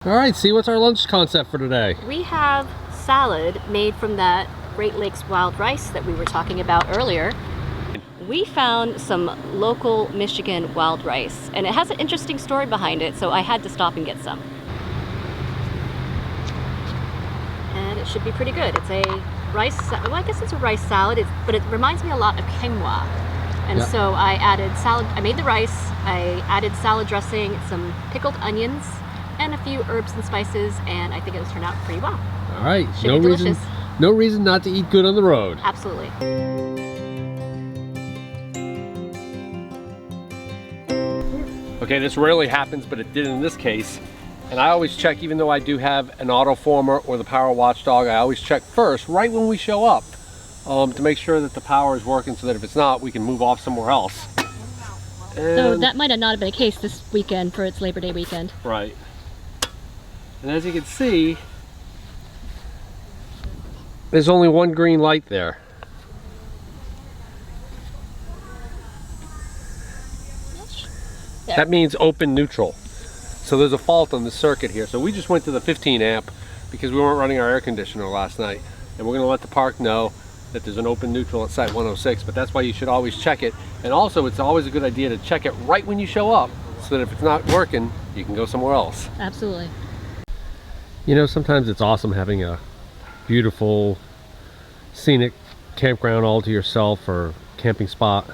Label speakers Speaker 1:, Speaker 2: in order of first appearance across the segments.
Speaker 1: All right, see, what's our lunch concept for today?
Speaker 2: We have salad made from that Great Lakes wild rice that we were talking about earlier. We found some local Michigan wild rice, and it has an interesting story behind it, so I had to stop and get some. And it should be pretty good. It's a rice, well, I guess it's a rice salad, but it reminds me a lot of quinoa. And so I added salad, I made the rice, I added salad dressing, some pickled onions, and a few herbs and spices, and I think it'll turn out pretty well.
Speaker 1: All right,
Speaker 2: Should be delicious.
Speaker 1: No reason not to eat good on the road.
Speaker 2: Absolutely.
Speaker 1: Okay, this rarely happens, but it did in this case. And I always check, even though I do have an auto former or the power watchdog, I always check first, right when we show up, to make sure that the power is working, so that if it's not, we can move off somewhere else.
Speaker 2: So that might have not have been the case this weekend for its Labor Day weekend.
Speaker 1: Right. And as you can see, there's only one green light there. That means open neutral. So there's a fault on the circuit here. So we just went to the 15 amp because we weren't running our air conditioner last night. And we're going to let the park know that there's an open neutral at site 106, but that's why you should always check it. And also, it's always a good idea to check it right when you show up, so that if it's not working, you can go somewhere else.
Speaker 2: Absolutely.
Speaker 1: You know, sometimes it's awesome having a beautiful, scenic campground all to yourself or camping spot.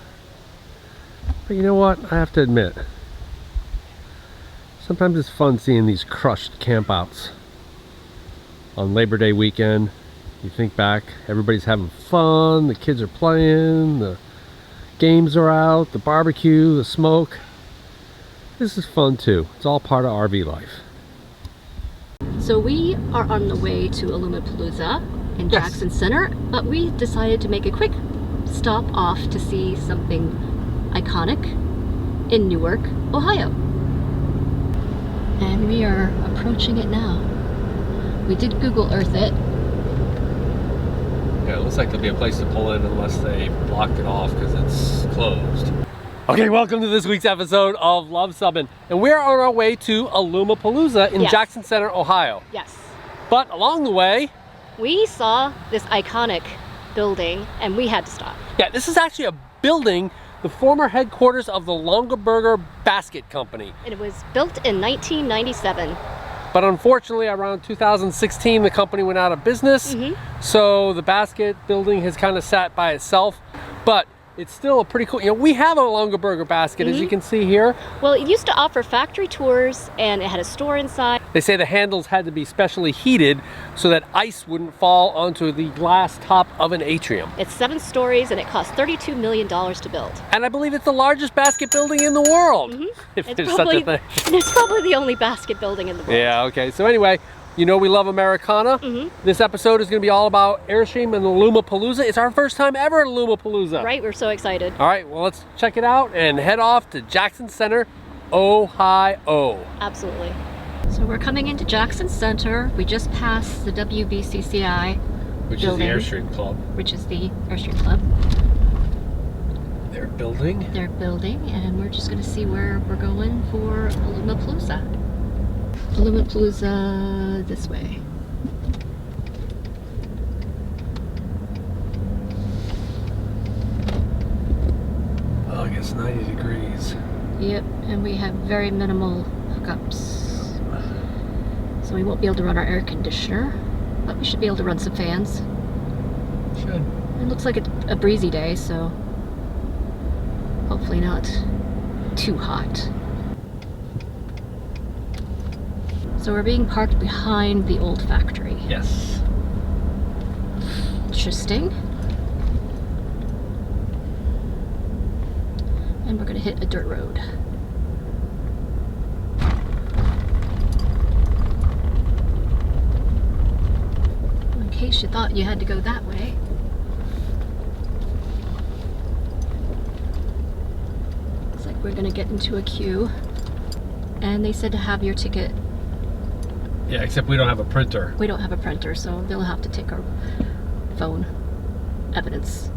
Speaker 1: But you know what? I have to admit, sometimes it's fun seeing these crushed campouts on Labor Day weekend. You think back, everybody's having fun, the kids are playing, the games are out, the barbecue, the smoke. This is fun too. It's all part of RV life.
Speaker 2: So we are on the way to Alumapalooza in Jackson Center, but we decided to make a quick stop off to see something iconic in Newark, Ohio. And we are approaching it now. We did Google Earth it.
Speaker 1: Yeah, it looks like there'll be a place to pull in unless they blocked it off because it's closed. Okay, welcome to this week's episode of Luv Subbin. And we're on our way to Alumapalooza in Jackson Center, Ohio.
Speaker 2: Yes.
Speaker 1: But along the way,
Speaker 2: we saw this iconic building and we had to stop.
Speaker 1: Yeah, this is actually a building, the former headquarters of the Longaberger Basket Company.
Speaker 2: And it was built in 1997.
Speaker 1: But unfortunately, around 2016, the company went out of business. So the basket building has kind of sat by itself. But it's still a pretty cool, you know, we have a Longaberger basket, as you can see here.
Speaker 2: Well, it used to offer factory tours and it had a store inside.
Speaker 1: They say the handles had to be specially heated so that ice wouldn't fall onto the glass top of an atrium.
Speaker 2: It's 7 stories and it cost $32 million to build.
Speaker 1: And I believe it's the largest basket building in the world. If
Speaker 2: It's
Speaker 1: there's
Speaker 2: probably,
Speaker 1: such a thing.
Speaker 2: it's probably the only basket building in the world.
Speaker 1: Yeah, okay. So anyway, you know we love Americana. This episode is going to be all about Airstream and Alumapalooza. It's our first time ever at Alumapalooza.
Speaker 2: Right, we're so excited.
Speaker 1: All right, well, let's check it out and head off to Jackson Center, Ohio.
Speaker 2: Absolutely. So we're coming into Jackson Center. We just passed the WBCCI
Speaker 1: Which
Speaker 2: building,
Speaker 1: is the Airstream Club.
Speaker 2: which is the Airstream Club.
Speaker 1: They're building.
Speaker 2: They're building, and we're just going to see where we're going for Alumapalooza. Alumapalooza this way.
Speaker 1: Oh, I guess 90 degrees.
Speaker 2: Yep, and we have very minimal hookups. So we won't be able to run our air conditioner, but we should be able to run some fans.
Speaker 1: Should.
Speaker 2: It looks like a breezy day, so hopefully not too hot. So we're being parked behind the old factory.
Speaker 1: Yes.
Speaker 2: Interesting. And we're gonna hit a dirt road. In case you thought you had to go that way. Looks like we're gonna get into a queue. And they said to have your ticket.
Speaker 1: Yeah, except we don't have a printer.
Speaker 2: We don't have a printer, so they'll have to take our phone evidence.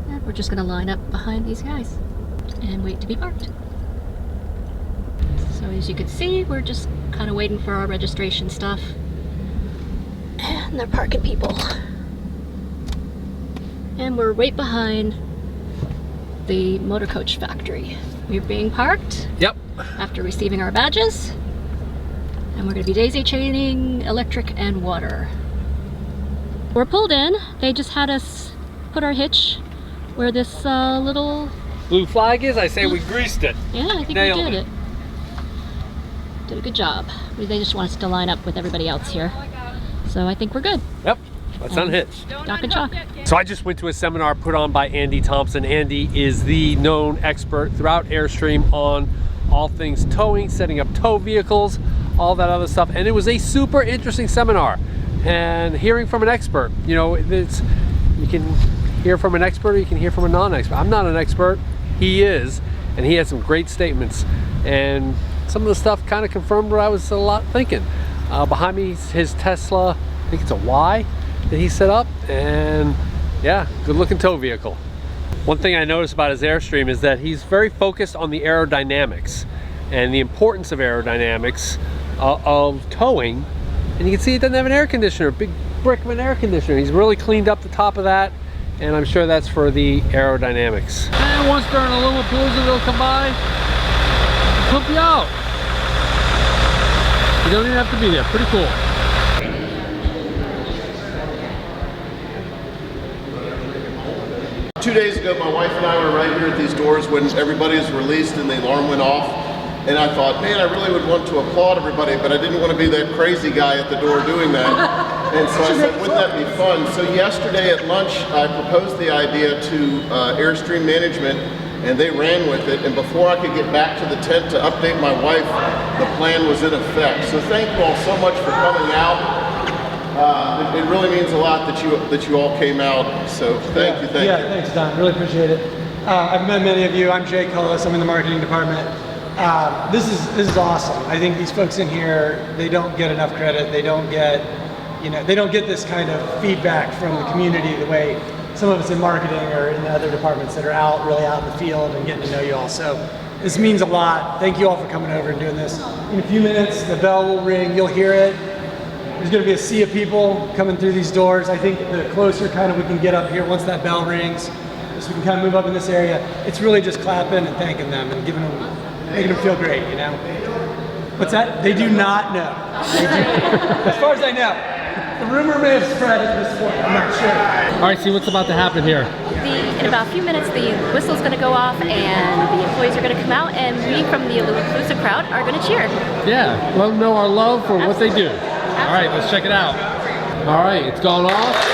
Speaker 2: And we're just gonna line up behind these guys and wait to be parked. So as you can see, we're just kind of waiting for our registration stuff. And they're parking people. And we're right behind the motor coach factory. We're being parked.
Speaker 1: Yep.
Speaker 2: After receiving our badges. And we're going to be daisy chaining electric and water. We're pulled in. They just had us put our hitch where this little
Speaker 1: blue flag is. I say we greased it.
Speaker 2: Yeah, I think
Speaker 1: Nailed
Speaker 2: we did it. Did a good job. They just want us to line up with everybody else here. So I think we're good.
Speaker 1: Yep. Let's unhitch.
Speaker 2: Dock and chalk.
Speaker 1: So I just went to a seminar put on by Andy Thompson. Andy is the known expert throughout Airstream on all things towing, setting up tow vehicles, all that other stuff. And it was a super interesting seminar. And hearing from an expert, you know, you can hear from an expert or you can hear from a non-expert. I'm not an expert, he is, and he had some great statements. And some of the stuff kind of confirmed what I was a lot thinking. Behind me is his Tesla, I think it's a Y, that he set up, and yeah, good looking tow vehicle. One thing I noticed about his Airstream is that he's very focused on the aerodynamics and the importance of aerodynamics of towing. And you can see it doesn't have an air conditioner, big brick of an air conditioner. He's really cleaned up the top of that, and I'm sure that's for the aerodynamics. And once during Alumapalooza, they'll come by and help you out. You don't even have to be there, pretty cool.
Speaker 3: 2 days ago, my wife and I were right here at these doors when everybody was released and the alarm went off. And I thought, man, I really would want to applaud everybody, but I didn't want to be that crazy guy at the door doing that. And so I said, wouldn't that be fun? So yesterday at lunch, I proposed the idea to Airstream management, and they ran with it. And before I could get back to the tent to update my wife, the plan was in effect. So thank you all so much for coming out. It really means a lot that you all came out. So thank you.
Speaker 4: Thanks, Don. Really appreciate it. I've met many of you. I'm Jay Cullis. I'm in the marketing department. This is awesome. I think these folks in here, they don't get enough credit. They don't get, they don't get this kind of feedback from the community the way some of us in marketing or in the other departments that are really out in the field and getting to know you all. So this means a lot. Thank you all for coming over and doing this. In a few minutes, the bell will ring. You'll hear it. There's going to be a sea of people coming through these doors. I think the closer kind of we can get up here once that bell rings, so we can kind of move up in this area. It's really just clapping and thanking them and making them feel great, What's that? They do not know. As far as I know. The rumor may have spread at this point. I'm not sure.
Speaker 1: All right, see what's about to happen here.
Speaker 2: In about a few minutes, the whistle's going to go off and the employees are going to come out, and we from the Alumapalooza crowd are going to cheer.
Speaker 1: Yeah, let them know our love for what they do. All right, let's check it out. All right, it's gone off.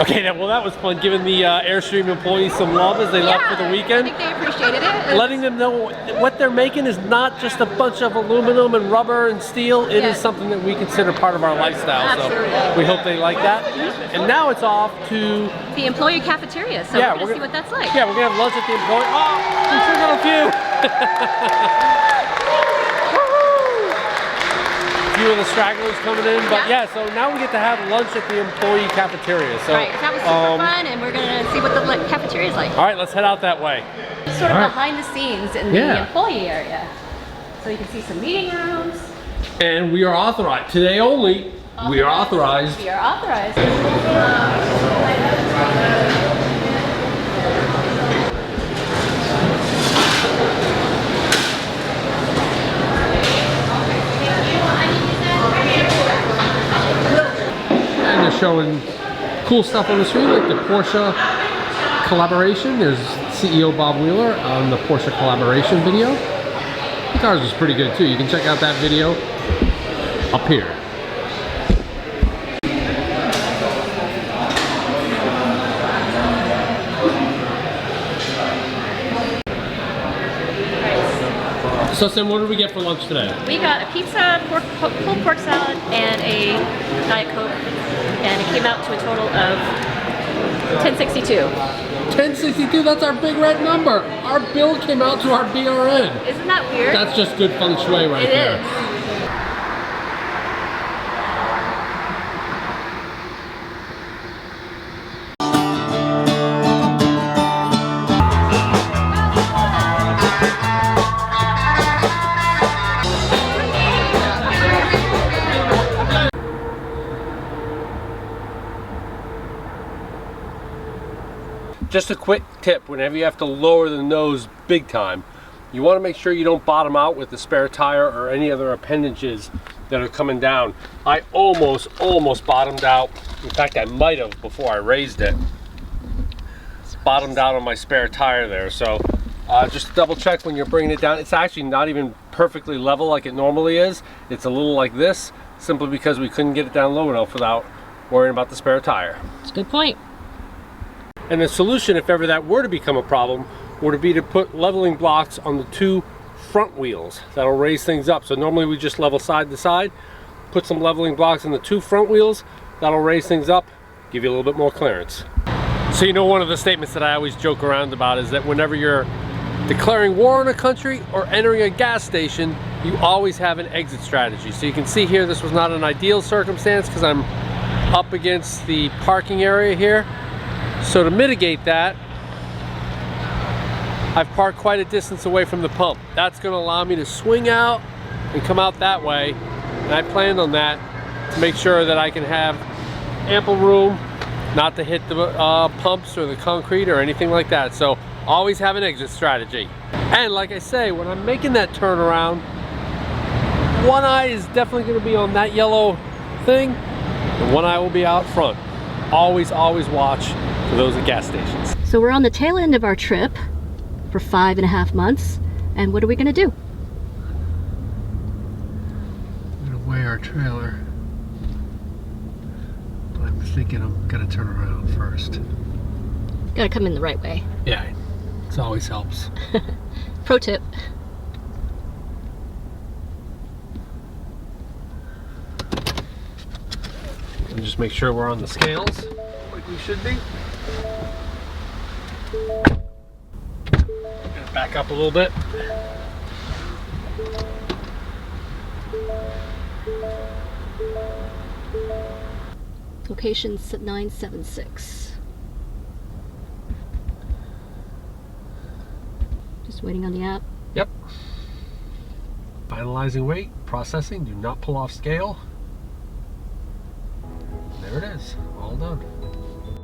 Speaker 1: Okay, well that was fun, giving the Airstream employees some love as they left for the weekend.
Speaker 2: I think they appreciated it.
Speaker 1: Letting them know what they're making is not just a bunch of aluminum and rubber and steel. It is something that we consider part of our lifestyle.
Speaker 2: Absolutely.
Speaker 1: So we hope they like that. And now it's off to
Speaker 2: the employee cafeteria. So we're gonna see what that's like.
Speaker 1: Yeah, we're gonna have lunch at the employee. Oh, we still got a few. Few of the stragglers coming in, but yeah, so now we get to have lunch at the employee cafeteria. So
Speaker 2: right, that was super fun, and we're gonna see what the cafeteria is like.
Speaker 1: All right, let's head out that way.
Speaker 2: Sort of behind the scenes in the employee area, so you can see some meeting rooms.
Speaker 1: And we are authorized today only. We are authorized.
Speaker 2: We are authorized.
Speaker 1: showing cool stuff on the screen, like the Porsche collaboration. There's CEO Bob Wheeler on the Porsche collaboration video. The cars was pretty good too. You can check out that video up here. So Sim, what did we get for lunch today?
Speaker 2: We got a pizza, pulled pork salad, and a Diet Coke, and it came out to a total of $10.62.
Speaker 1: $10.62, that's our big red number. Our bill came out to our BRN.
Speaker 2: Isn't that weird?
Speaker 1: That's just good feng shui right there.
Speaker 2: It is.
Speaker 1: Just a quick tip, whenever you have to lower the nose big time, you want to make sure you don't bottom out with the spare tire or any other appendages that are coming down. I almost bottomed out. In fact, I might have before I raised it. It's bottomed out on my spare tire there. So just double check when you're bringing it down. It's actually not even perfectly level like it normally is. It's a little like this, simply because we couldn't get it down low enough without worrying about the spare tire.
Speaker 2: That's a good point.
Speaker 1: And the solution, if ever that were to become a problem, would be to put leveling blocks on the two front wheels. That'll raise things up. So normally we just level side to side. Put some leveling blocks on the two front wheels. That'll raise things up, give you a little bit more clearance. So you know, one of the statements that I always joke around about is that whenever you're declaring war on a country or entering a gas station, you always have an exit strategy. So you can see here, this was not an ideal circumstance because I'm up against the parking area here. So to mitigate that, I've parked quite a distance away from the pump. That's going to allow me to swing out and come out that way. And I planned on that to make sure that I can have ample room not to hit the pumps or the concrete or anything like that. So always have an exit strategy. And like I say, when I'm making that turnaround, one eye is definitely going to be on that yellow thing, and one eye will be out front. Always watch for those at gas stations.
Speaker 2: So we're on the tail end of our trip for 5.5 months, and what are we gonna do?
Speaker 1: I'm gonna weigh our trailer, but I'm thinking I'm gonna turn around first.
Speaker 2: Gotta come in the right way.
Speaker 1: Yeah, it always helps.
Speaker 2: Pro tip.
Speaker 1: And just make sure we're on the scales like we should be. Gonna back up a little bit.
Speaker 2: Location 976. Just waiting on the app.
Speaker 1: Yep. Finalizing weight, processing, do not pull off scale. There it is, all done.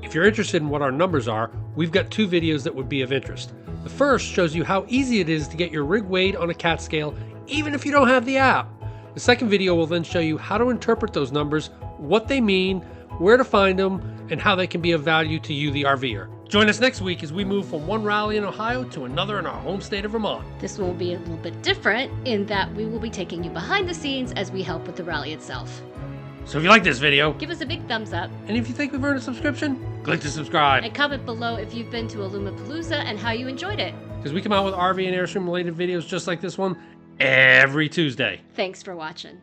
Speaker 1: If you're interested in what our numbers are, we've got two videos that would be of interest. The first shows you how easy it is to get your rig weighed on a CAT scale, even if you don't have the app. The second video will then show you how to interpret those numbers, what they mean, where to find them, and how they can be of value to you, the RVer. Join us next week as we move from one rally in Ohio to another in our home state of Vermont.
Speaker 2: This will be a little bit different in that we will be taking you behind the scenes as we help with the rally itself.
Speaker 1: So if you like this video,
Speaker 2: Give us a big thumbs up
Speaker 1: and if you think we've earned a subscription, click to subscribe.
Speaker 2: and comment below if you've been to Alumapalooza and how you enjoyed it.
Speaker 1: Because we come out with RV and Airstream related videos just like this one every Tuesday.
Speaker 2: Thanks for watching.